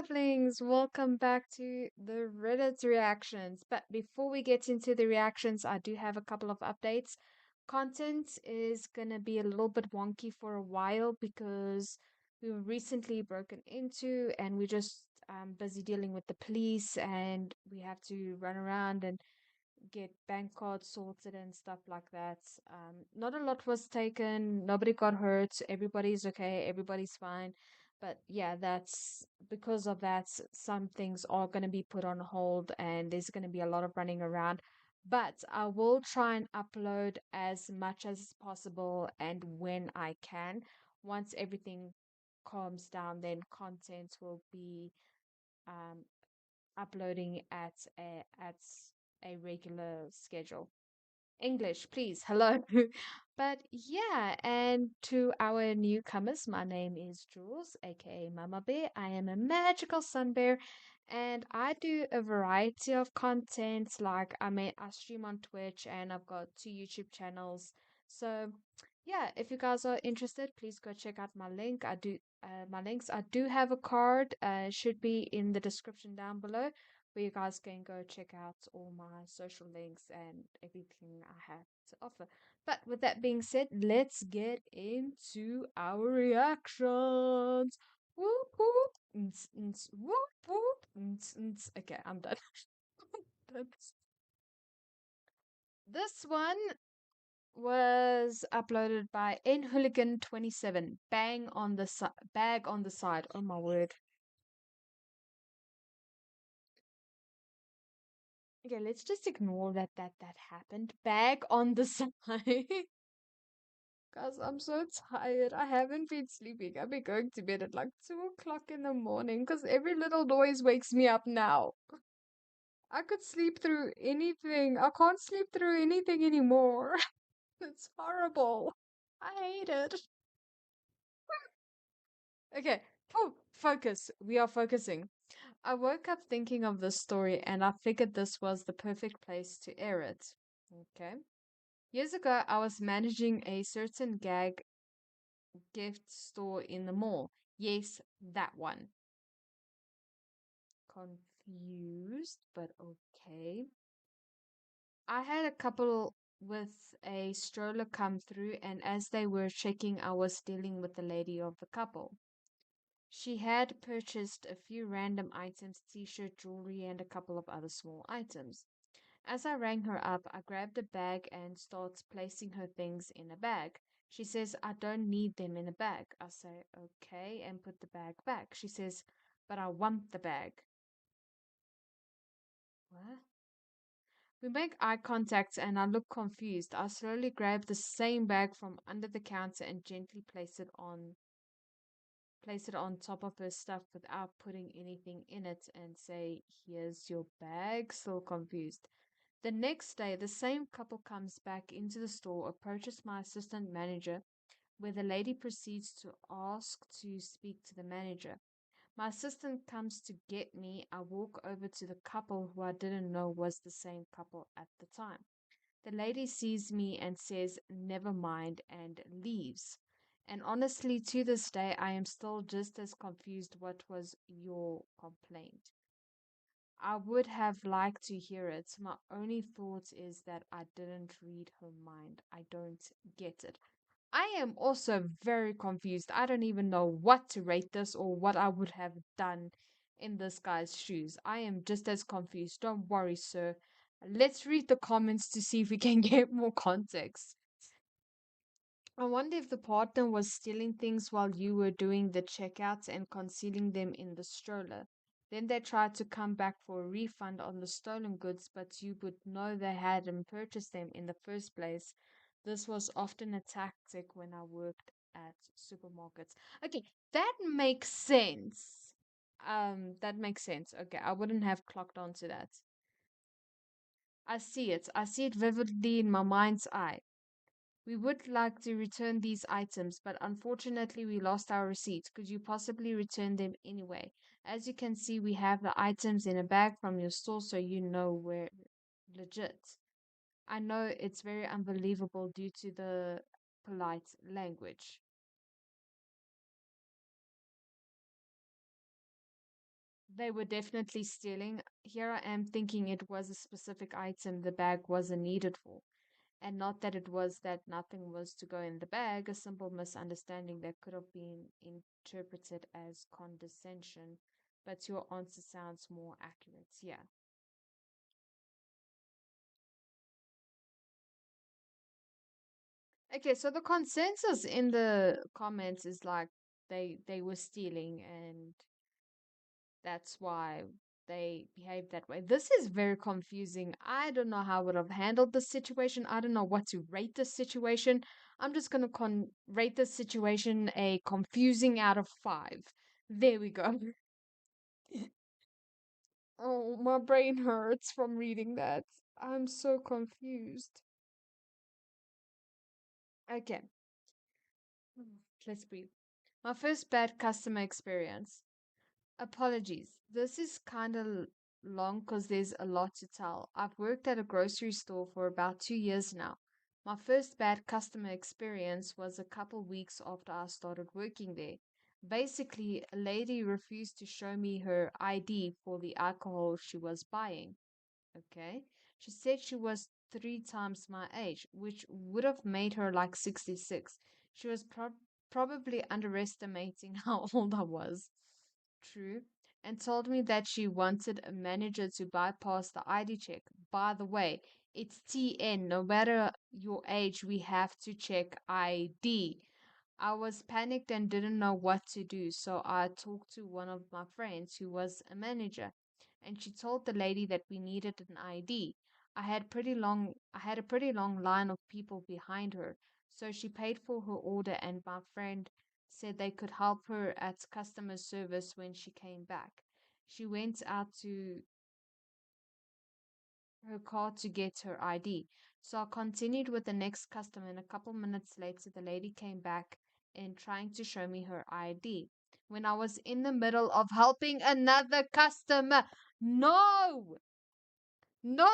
Lovelings, welcome back to the Reddit reactions. But before we get into the reactions, I do have a couple of updates. Content is gonna be a little bit wonky for a while because we were recently broken into and we're just busy dealing with the police and we have to run around and get bank cards sorted and stuff like that. Not a lot was taken, nobody got hurt, everybody's okay, everybody's fine. But yeah, that's because of that, some things are going to be put on hold and there's going to be a lot of running around. But I will try and upload as much as possible and when I can. Once everything calms down, then content will be um, uploading at a regular schedule. English, please. Hello. But yeah, and to our newcomers, my name is Jules, aka Mama Bear. I am a magical sun bear, and I do a variety of content. Like I stream on Twitch, and I've got two YouTube channels. So yeah, if you guys are interested, please go check out my link. My links. I do have a card. Should be in the description down below where you guys can go check out all my social links and everything I have to offer. But with that being said, let's get into our reactions. Whoop whoop. Whoop whoop. Okay, I'm done. This one was uploaded by nhooligan27. Bag on the side. Oh my word. Okay, let's just ignore that happened. Bag on the side. Guys, I'm so tired. I haven't been sleeping. I'll be going to bed at like 2 o'clock in the morning because every little noise wakes me up now. I could sleep through anything. I can't sleep through anything anymore. It's horrible. I hate it. Okay, focus. We are focusing. I woke up thinking of this story and I figured this was the perfect place to air it. Okay. Years ago, I was managing a certain gag gift store in the mall. Yes, that one. Confused, but okay. I had a couple with a stroller come through, and as they were checking, I was dealing with the lady of the couple. She had purchased a few random items, t-shirt, jewelry, and a couple of other small items. As I rang her up, I grabbed a bag and starts placing her things in a bag. She says, I don't need them in a bag. I say, okay, and put the bag back. She says, but I want the bag. What? We make eye contact and I look confused. I slowly grab the same bag from under the counter and gently place it on top of her stuff without putting anything in it and say, here's your bag. Still confused. The next day, the same couple comes back into the store, approaches my assistant manager, where the lady proceeds to ask to speak to the manager. My assistant comes to get me. I walk over to the couple who I didn't know was the same couple at the time. The lady sees me and says, never mind, and leaves. And honestly, to this day, I am still just as confused. What was your complaint? I would have liked to hear it. My only thought is that I didn't read her mind. I don't get it. I am also very confused. I don't even know what to rate this or what I would have done in this guy's shoes. I am just as confused. Don't worry, sir. Let's read the comments to see if we can get more context. I wonder if the partner was stealing things while you were doing the checkouts and concealing them in the stroller. Then they tried to come back for a refund on the stolen goods, but you would know they hadn't purchased them in the first place. This was often a tactic when I worked at supermarkets. Okay, that makes sense. That makes sense. Okay, I wouldn't have clocked onto that. I see it. I see it vividly in my mind's eye. We would like to return these items, but unfortunately we lost our receipt. Could you possibly return them anyway? As you can see, we have the items in a bag from your store, so you know we're legit. I know it's very unbelievable due to the polite language. They were definitely stealing. Here I am thinking it was a specific item the bag wasn't needed for. And not that it was that nothing was to go in the bag, a simple misunderstanding that could have been interpreted as condescension. But your answer sounds more accurate. Yeah. Okay, so the consensus in the comments is like they were stealing and that's why they behaved that way. This is very confusing. I don't know how I would have handled this situation. I don't know what to rate this situation. I'm just gonna rate this situation a confusing out of 5. There we go. Oh, my brain hurts from reading that. I'm so confused. Okay, let's breathe. My first bad customer experience. Apologies. This is kind of long because there's a lot to tell. I've worked at a grocery store for about 2 years now. My first bad customer experience was a couple weeks after I started working there. Basically, a lady refused to show me her ID for the alcohol she was buying. Okay. She said she was 3 times my age, which would have made her like 66. She was probably underestimating how old I was. True. And told me that she wanted a manager to bypass the ID check. By the way, it's TN. No matter your age, we have to check ID. I was panicked and didn't know what to do, so I talked to one of my friends who was a manager, and she told the lady that we needed an ID. I had a pretty long line of people behind her, so she paid for her order and my friend said they could help her at customer service when she came back. She went out to her car to get her ID. So I continued with the next customer, and a couple minutes later, the lady came back and trying to show me her ID. When I was in the middle of helping another customer, no, no.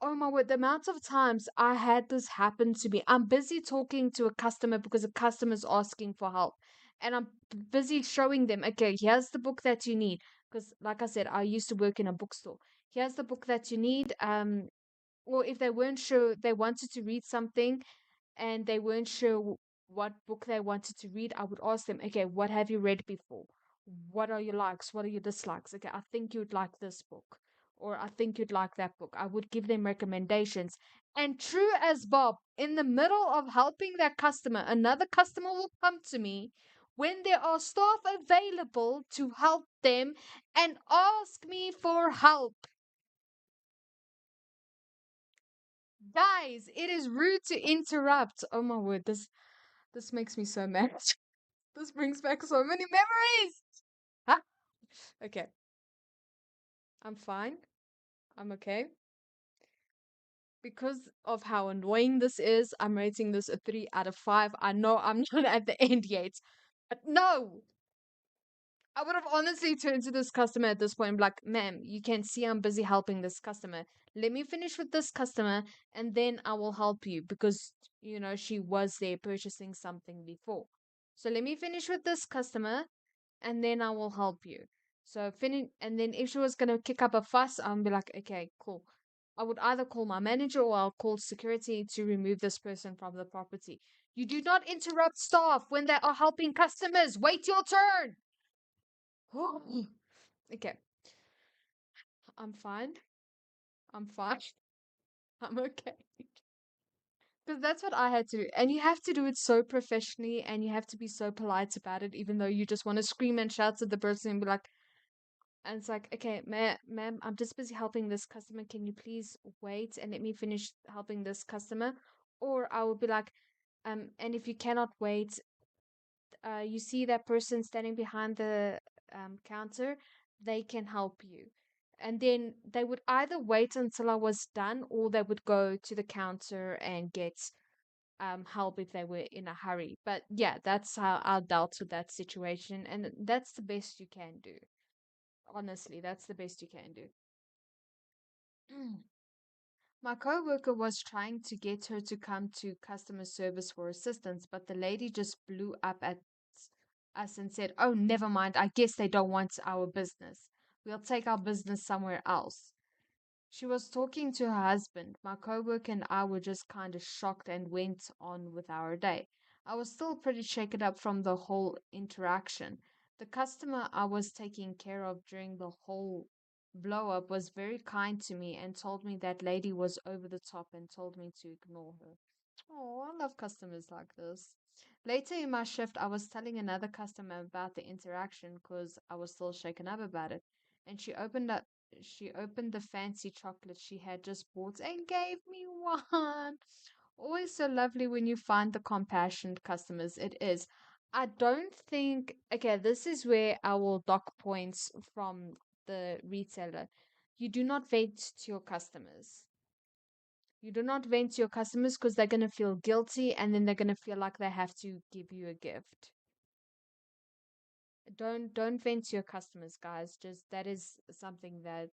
Oh my word, the amount of times I had this happen to me. I'm busy talking to a customer because a customer's asking for help. And I'm busy showing them, okay, here's the book that you need. Because, like I said, I used to work in a bookstore. Here's the book that you need. Or if they weren't sure, they wanted to read something and they weren't sure what book they wanted to read, I would ask them, okay, what have you read before? What are your likes? What are your dislikes? Okay, I think you'd like this book, or I think you'd like that book. I would give them recommendations. And true as Bob, in the middle of helping that customer, another customer will come to me when there are staff available to help them and ask me for help. Guys, it is rude to interrupt. Oh my word, this makes me so mad. This brings back so many memories. Huh? Okay, I'm fine. I'm okay. Because of how annoying this is, I'm rating this a 3 out of 5. I know I'm not at the end yet, but no, I would have honestly turned to this customer at this point and be like, ma'am, you can see I'm busy helping this customer. Let me finish with this customer and then I will help you because, she was there purchasing something before. So let me finish with this customer and then I will help you. So finish, and then if she was gonna kick up a fuss, I'll be like, okay, cool. I would either call my manager or I'll call security to remove this person from the property. You do not interrupt staff when they are helping customers. Wait your turn. Okay, I'm fine. I'm fine. I'm okay. Because that's what I had to do. And you have to do it so professionally and you have to be so polite about it, even though you just want to scream and shout at the person and be like, and it's like, okay, ma'am, I'm just busy helping this customer. Can you please wait and let me finish helping this customer? Or I would be like, and if you cannot wait, you see that person standing behind the counter, they can help you. And then they would either wait until I was done or they would go to the counter and get help if they were in a hurry. But yeah, that's how I dealt with that situation. And that's the best you can do. Honestly, that's the best you can do. My coworker was trying to get her to come to customer service for assistance, but the lady just blew up at us and said, "Oh, never mind. I guess they don't want our business. We'll take our business somewhere else." She was talking to her husband. My coworker and I were just kind of shocked and went on with our day. I was still pretty shaken up from the whole interaction. The customer I was taking care of during the whole blow up was very kind to me and told me that lady was over the top and told me to ignore her. Oh, I love customers like this. Later in my shift, I was telling another customer about the interaction because I was still shaken up about it, and she opened the fancy chocolate she had just bought and gave me one. Always so lovely when you find the compassionate customers. It is. I don't think, okay, this is where I will dock points from the retailer. You do not vent to your customers. You do not vent to your customers because they're going to feel guilty and then they're going to feel like they have to give you a gift. Don't vent to your customers, guys. Just that is something that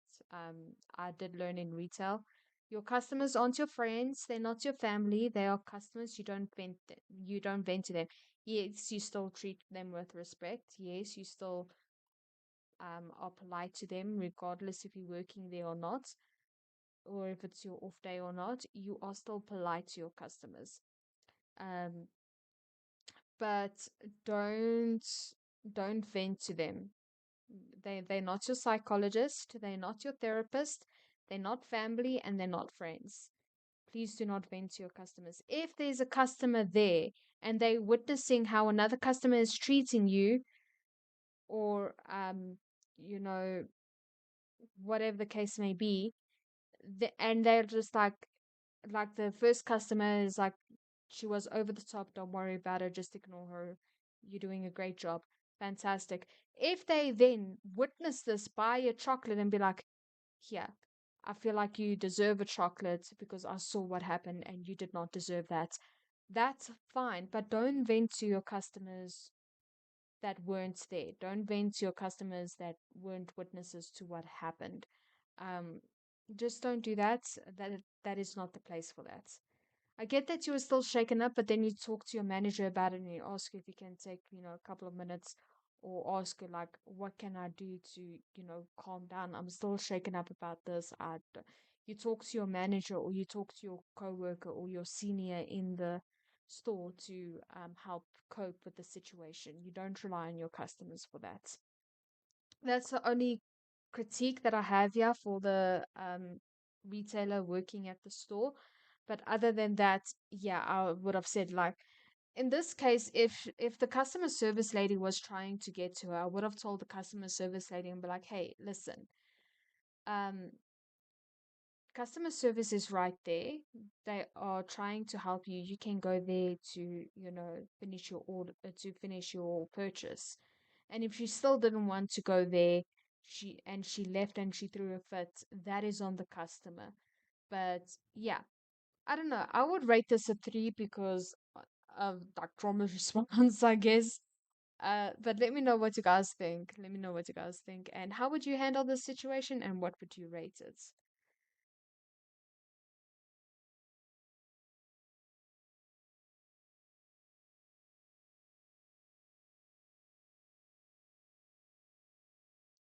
I did learn in retail. Your customers aren't your friends. They're not your family. They are customers. You don't vent to them. Yes, you still treat them with respect. Yes, you still are polite to them, regardless if you're working there or not, or if it's your off day or not. You are still polite to your customers. Um, but don't don't vent to them. They're not your psychologist, they're not your therapist, they're not family, and they're not friends. Please do not vent to your customers. If there's a customer there and they're witnessing how another customer is treating you, or you know, whatever the case may be, and they're just like the first customer is like, she was over the top, don't worry about her, just ignore her, you're doing a great job, fantastic. If they then witness this, buy a chocolate and be like, here, I feel like you deserve a chocolate because I saw what happened and you did not deserve that, that's fine. But don't vent to your customers that weren't there. Don't vent to your customers that weren't witnesses to what happened. Um, just don't do that. That is not the place for that. I get that you were still shaken up, but then you talk to your manager about it and you ask if you can take, a couple of minutes, or ask her like, what can I do to, calm down? I'm still shaken up about this. You talk to your manager or you talk to your coworker or your senior in the store to help cope with the situation. You don't rely on your customers for that. That's the only critique that I have here for the retailer working at the store. But other than that, yeah, I would have said like in this case, if the customer service lady was trying to get to her, I would have told the customer service lady and be like, hey, listen, um, customer service is right there. They are trying to help you. You can go there to, finish your order, to finish your purchase. And if she still didn't want to go there, she left and she threw a fit, that is on the customer. But yeah, I don't know. I would rate this a 3 because of like trauma response, I guess. But let me know what you guys think. Let me know what you guys think. And how would you handle this situation and what would you rate it?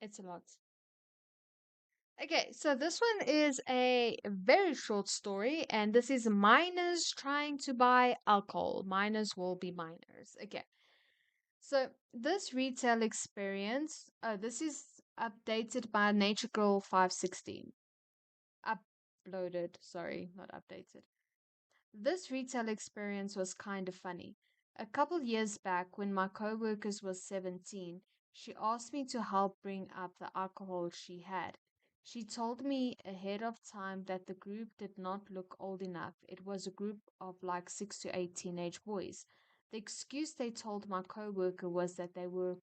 It's a lot. Okay, so this one is a very short story, and this is minors trying to buy alcohol. Minors will be minors. Okay, so this retail experience, this is updated by Nature Girl 516. Uploaded, sorry, not updated. This retail experience was kind of funny. A couple years back, when my coworkers was 17, she asked me to help bring up the alcohol she had. She told me ahead of time that the group did not look old enough. It was a group of like 6 to 8 teenage boys. The excuse they told my coworker was that they were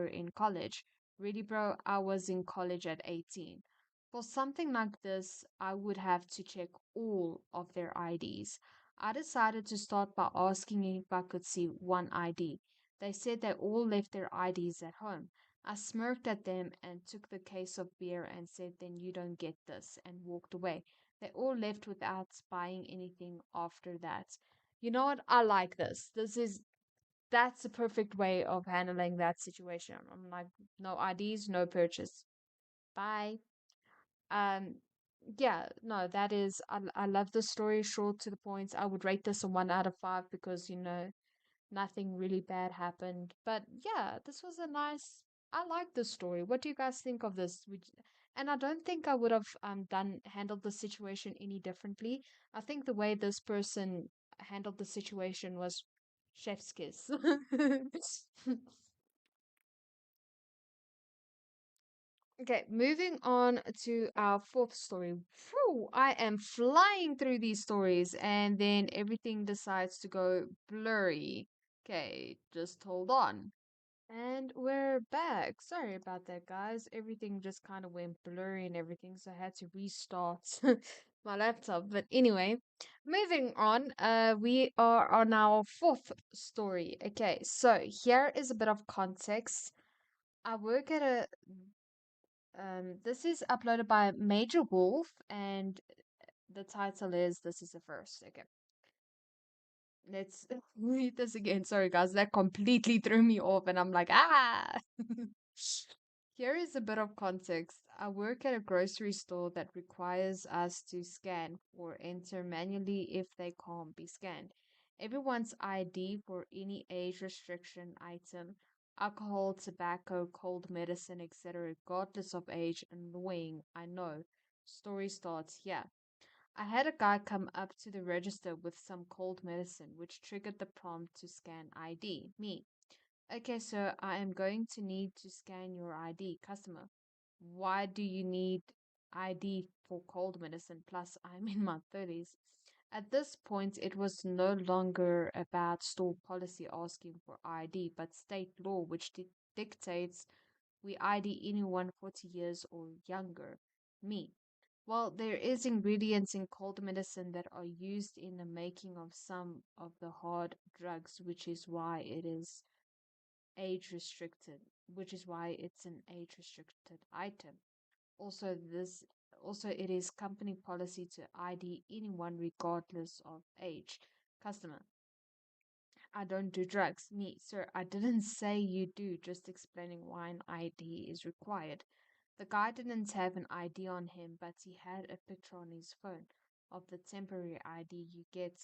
in college. Really, bro, I was in college at 18. For something like this, I would have to check all of their IDs. I decided to start by asking if I could see one ID. They said they all left their IDs at home. I smirked at them and took the case of beer and said, then you don't get this, and walked away. They all left without buying anything after that. You know what? I like this. This is that's the perfect way of handling that situation. I'm like, no IDs, no purchase. Bye. Um, yeah, no, that is, I love the story, short to the point. I would rate this a 1 out of 5 because, nothing really bad happened. But yeah, this was a nice, I like this story. What do you guys think of this? And I don't think I would have handled the situation any differently. I think the way this person handled the situation was chef's kiss. Okay, moving on to our fourth story. Phew, I am flying through these stories and then everything decides to go blurry. Okay, just hold on. And we're back. Sorry about that, guys. Everything just kind of went blurry and everything, so I had to restart my laptop. But anyway, moving on. We are on our fourth story. Okay, so here is a bit of context. I work at a this is uploaded by Major Wolf, and the title is This is the First. Okay, let's read this again. Sorry, guys, that completely threw me off, and I'm like, ah! Here is a bit of context. I work at a grocery store that requires us to scan or enter manually if they can't be scanned. Everyone's ID for any age restriction item, alcohol, tobacco, cold medicine, etc., regardless of age. Annoying, I know. Story starts here. I had a guy come up to the register with some cold medicine, which triggered the prompt to scan ID. Me. Okay, sir, I am going to need to scan your ID. Customer, why do you need ID for cold medicine? Plus, I'm in my 30s. At this point, it was no longer about store policy asking for ID, but state law, which dictates we ID anyone 40 years or younger. Me. Well, there is ingredients in cold medicine that are used in the making of some of the hard drugs, which is why it is age restricted, which is why it's an age restricted item. Also, this also it is company policy to ID anyone regardless of age. Customer, I don't do drugs. Me, sir, I didn't say you do, just explaining why an ID is required. The guy didn't have an ID on him, but he had a picture on his phone of the temporary ID you get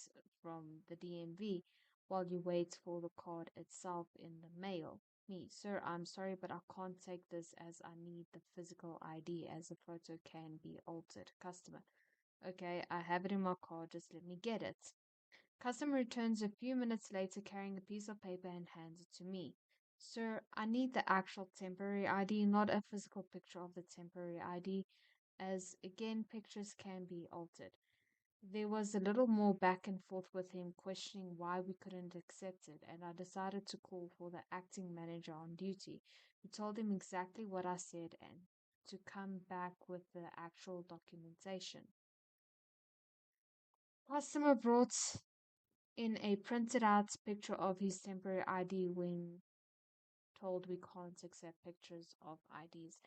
from the DMV while you wait for the card itself in the mail. Me, sir, I'm sorry, but I can't take this as I need the physical ID as the photo can be altered. Customer, okay, I have it in my car, just let me get it. Customer returns a few minutes later carrying a piece of paper and hands it to me. Sir, I need the actual temporary ID, not a physical picture of the temporary ID, as again, pictures can be altered. There was a little more back and forth with him, questioning why we couldn't accept it, and I decided to call for the acting manager on duty, who told him exactly what I said and to come back with the actual documentation. Customer brought in a printed out picture of his temporary ID when told we can't accept pictures of IDs.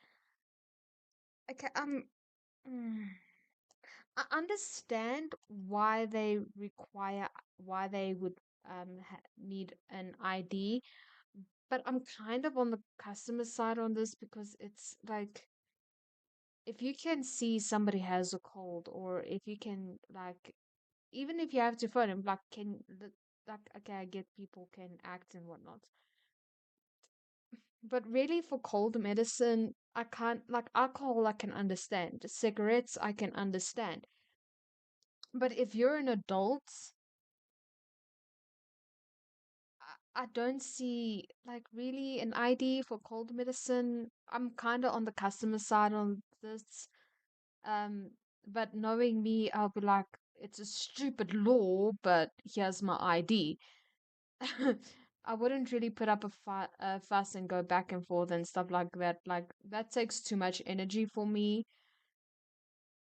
Okay, mm, I understand why they would need an ID, but I'm kind of on the customer side on this because it's like if you can see somebody has a cold, or if you can like even if you have to phone him, like like okay, I get people can act and whatnot. But really, for cold medicine, I can't, like alcohol, I can understand. Cigarettes, I can understand. But if you're an adult, I don't see, like, really an ID for cold medicine. I'm kind of on the customer side on this. Um, but knowing me, I'll be like, it's a stupid law, but here's my ID. I wouldn't really put up a fuss and go back and forth and stuff like that. Like that takes too much energy for me.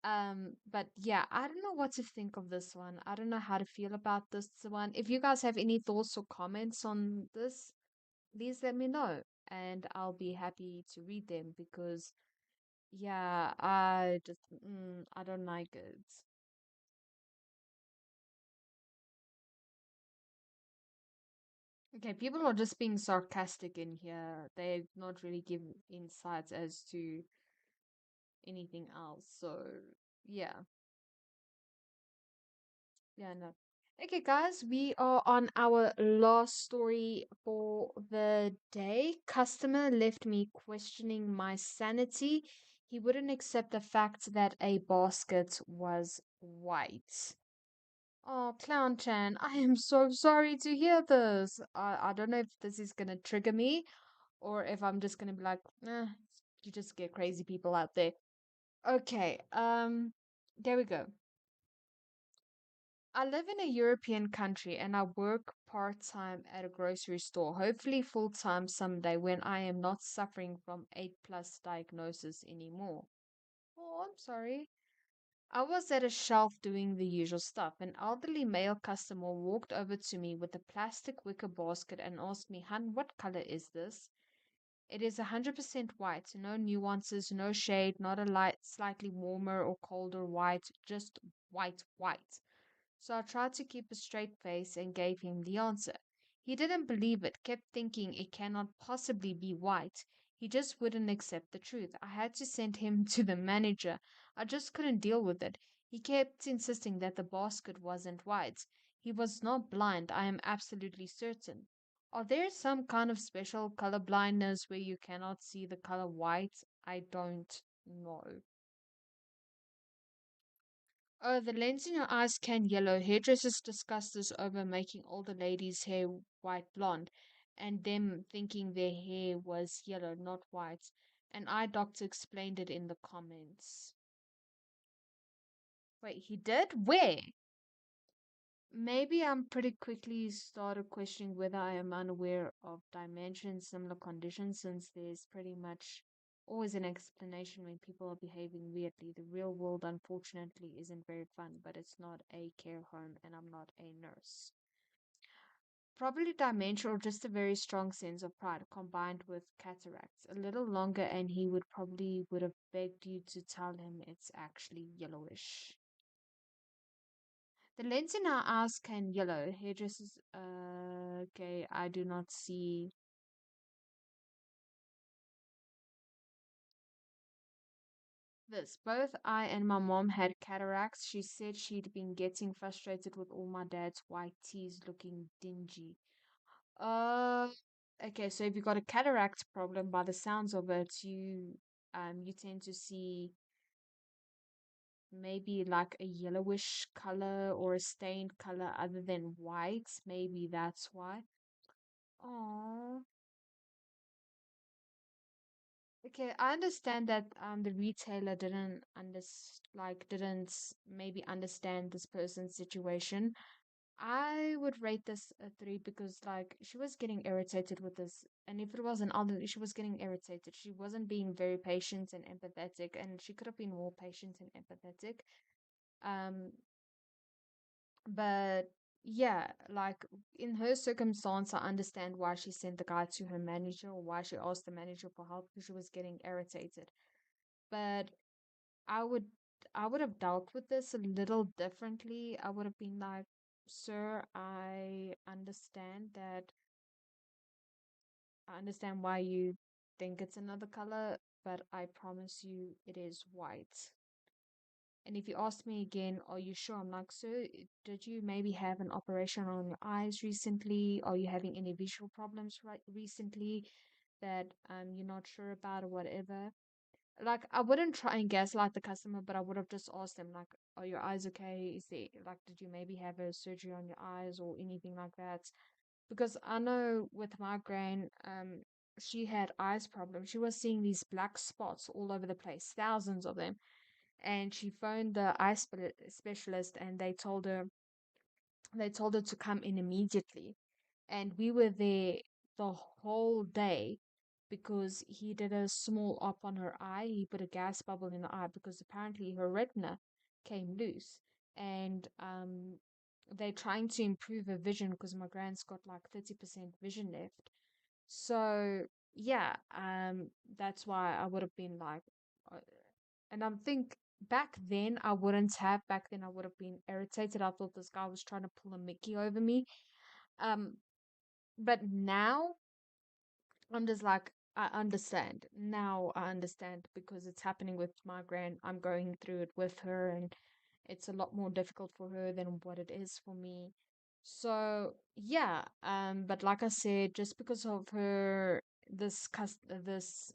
But yeah, I don't know what to think of this one. I don't know how to feel about this one. If you guys have any thoughts or comments on this, please let me know, and I'll be happy to read them because yeah, I don't like it. Okay, people are just being sarcastic in here. They've not really given insights as to anything else. So, yeah. Yeah, no. Okay, guys, we are on our last story for the day. Customer left me questioning my sanity. He wouldn't accept the fact that a basket was white. Oh, Clown Chan, I am so sorry to hear this. I don't know if this is gonna trigger me or if I'm just gonna be like, you just get crazy people out there. Okay, there we go. I live in a European country and I work part-time at a grocery store, hopefully full-time someday when I am not suffering from 8 plus diagnosis anymore. Oh, I'm sorry. I was at a shelf doing the usual stuff. An elderly male customer walked over to me with a plastic wicker basket and asked me, Hun, what color is this? It is 100% white, no nuances, no shade, not a light, slightly warmer or colder white, just white, white. So I tried to keep a straight face and gave him the answer. He didn't believe it, kept thinking it cannot possibly be white. He just wouldn't accept the truth. I had to send him to the manager. I just couldn't deal with it. He kept insisting that the basket wasn't white. He was not blind, I am absolutely certain. Are there some kind of special color blindness where you cannot see the color white? I don't know. Oh, the lens in your eyes can yellow. Hairdressers discuss this over making older ladies' hair white blonde and them thinking their hair was yellow, not white. An eye doctor explained it in the comments. Wait, he did? Where? Maybe I'm pretty quickly started questioning whether I am unaware of dementia and similar conditions since there's pretty much always an explanation when people are behaving weirdly. The real world, unfortunately, isn't very fun, but it's not a care home and I'm not a nurse. Probably dementia or just a very strong sense of pride combined with cataracts. A little longer and he would probably would have begged you to tell him it's actually yellowish. The lens in our eyes can yellow. Hairdressers, okay, I do not see this. Both I and my mom had cataracts. She said she'd been getting frustrated with all my dad's white teeth looking dingy. Uh, okay, so if you got a cataract problem, by the sounds of it, you tend to see maybe like a yellowish color or a stained color other than white. Maybe that's why. Oh. Okay, I understand that the retailer didn't maybe understand this person's situation. I would rate this a 3 because like she was getting irritated with this, and if it was an elderly, she was getting irritated. She wasn't being very patient and empathetic, and she could have been more patient and empathetic. Um, but yeah, like in her circumstance, I understand why she sent the guy to her manager or why she asked the manager for help because she was getting irritated. But I would I would have dealt with this a little differently. I would have been like, "Sir, I understand why you think it's another color, but I promise you it is white." And if you ask me again, are you sure? I'm like, "Sir, did you maybe have an operation on your eyes recently? Are you having any visual problems recently that you're not sure about or whatever?" Like I wouldn't try and gaslight the customer, but I would have just asked them like, "Are your eyes okay? Is there like, did you maybe have a surgery on your eyes or anything like that?" Because I know with my gran, she had eyes problems. She was seeing these black spots all over the place, thousands of them, and she phoned the specialist, and they told her to come in immediately. And we were there the whole day because he did a small op on her eye. He put a gas bubble in her eye because apparently her retina came loose. And they're trying to improve her vision because my grand's got like 30% vision left. So yeah, that's why I would have been like, uh, and I think back then I wouldn't have. Back then I would have been irritated. I thought this guy was trying to pull a Mickey over me. Um, But now I'm just like, I understand. Now I understand because it's happening with my grand. I'm going through it with her, and it's a lot more difficult for her than what it is for me. So yeah, but like I said, just because of her this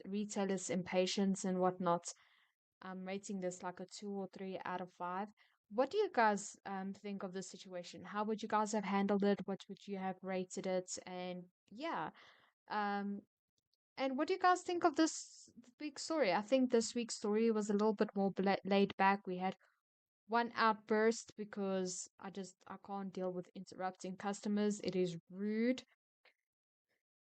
retailer's impatience and whatnot, I'm rating this like a 2 or 3 out of 5. What do you guys think of this situation? How would you guys have handled it? What would you have rated it? And yeah, um, and what do you guys think of this week's story? I think this week's story was a little bit more laid back. We had one outburst because I can't deal with interrupting customers. It is rude.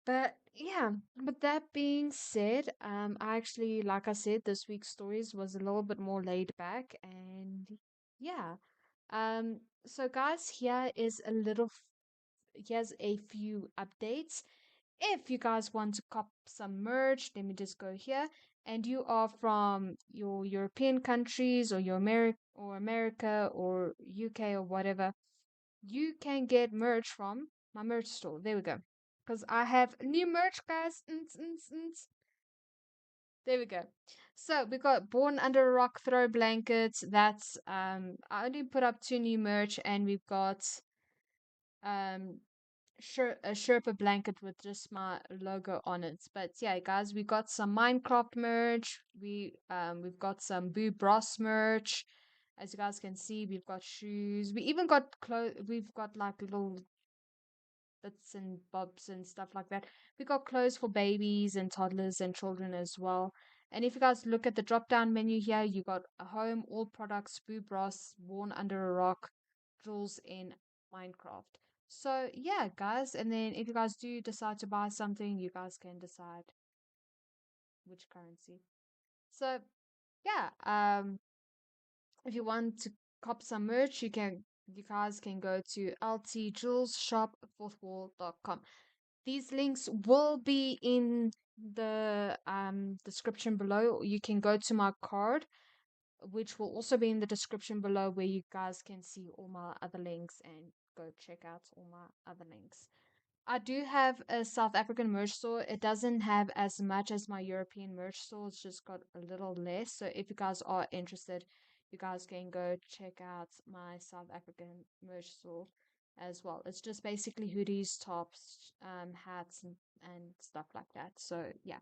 But yeah, but that being said, I actually, like I said, this week's stories was a little bit more laid back, and yeah. So guys, here's a few updates. If you guys want to cop some merch, let me just go here. And you are from your European countries or America or UK or whatever, you can get merch from my merch store. There we go. Because I have new merch, guys. There we go. So we got Born Under a Rock throw blankets. That's I only put up 2 new merch, and we've got um a Sherpa blanket with just my logo on it. But yeah, guys, we got some Minecraft merch. We've got some Boo Bros merch. As you guys can see, we've got shoes. We even got clothes. We've got like little bits and bobs and stuff like that. We got clothes for babies and toddlers and children as well. And if you guys look at the drop down menu here, you got a home, all products, Boo Bros, Born Under a Rock, Jules in Minecraft. So yeah, guys, and then if you guys do decide to buy something, you guys can decide which currency. So yeah, if you want to cop some merch, you guys can go to ltjulesshop4thwall.com. These links will be in the description below. You can go to my card, which will also be in the description below, where you guys can see all my other links and go check out all my other links. I do have a South African merch store. It doesn't have as much as my European merch store. It's just got a little less. So if you guys are interested, you guys can go check out my South African merch store as well. It's just basically hoodies, tops, hats, and stuff like that. So yeah.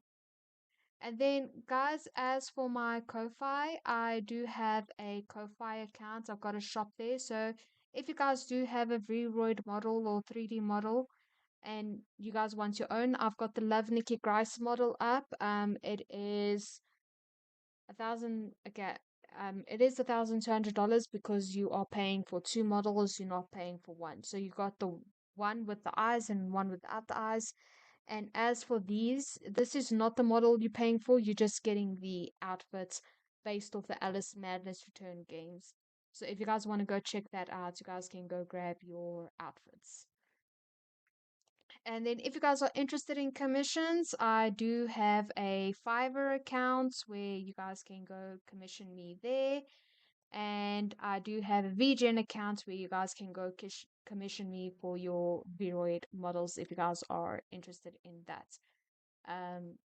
And then, guys, as for my Ko-Fi, I do have a Ko-Fi account. I've got a shop there. So if you guys do have a Vroid model or 3D model, and you guys want your own, I've got the Love Nikki Grice model up. It is 1,000 again. It is $1,200 because you are paying for 2 models. You're not paying for one. So you got the one with the eyes and one without the eyes. And as for these, this is not the model you're paying for. You're just getting the outfits based off the Alice Madness Return games. So if you guys want to go check that out, you guys can go grab your outfits. And then if you guys are interested in commissions, I do have a Fiverr account where you guys can go commission me there. And I do have a VGen account where you guys can go commission me for your Vroid models if you guys are interested in that.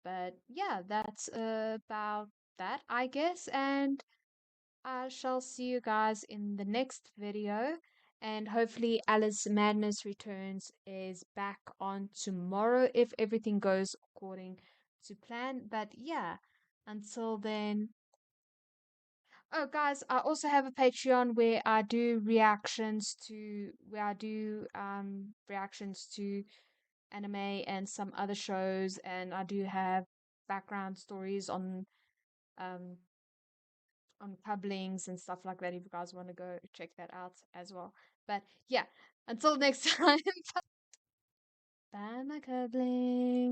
But yeah, that's about that, I guess. And I shall see you guys in the next video. And hopefully, Alice Madness Returns is back on tomorrow if everything goes according to plan. But yeah, until then. Oh, guys, I also have a Patreon where I do reactions to anime and some other shows, and I do have background stories um on publings and stuff like that if you guys want to go check that out as well. But yeah, until next time. Bye, my cublings.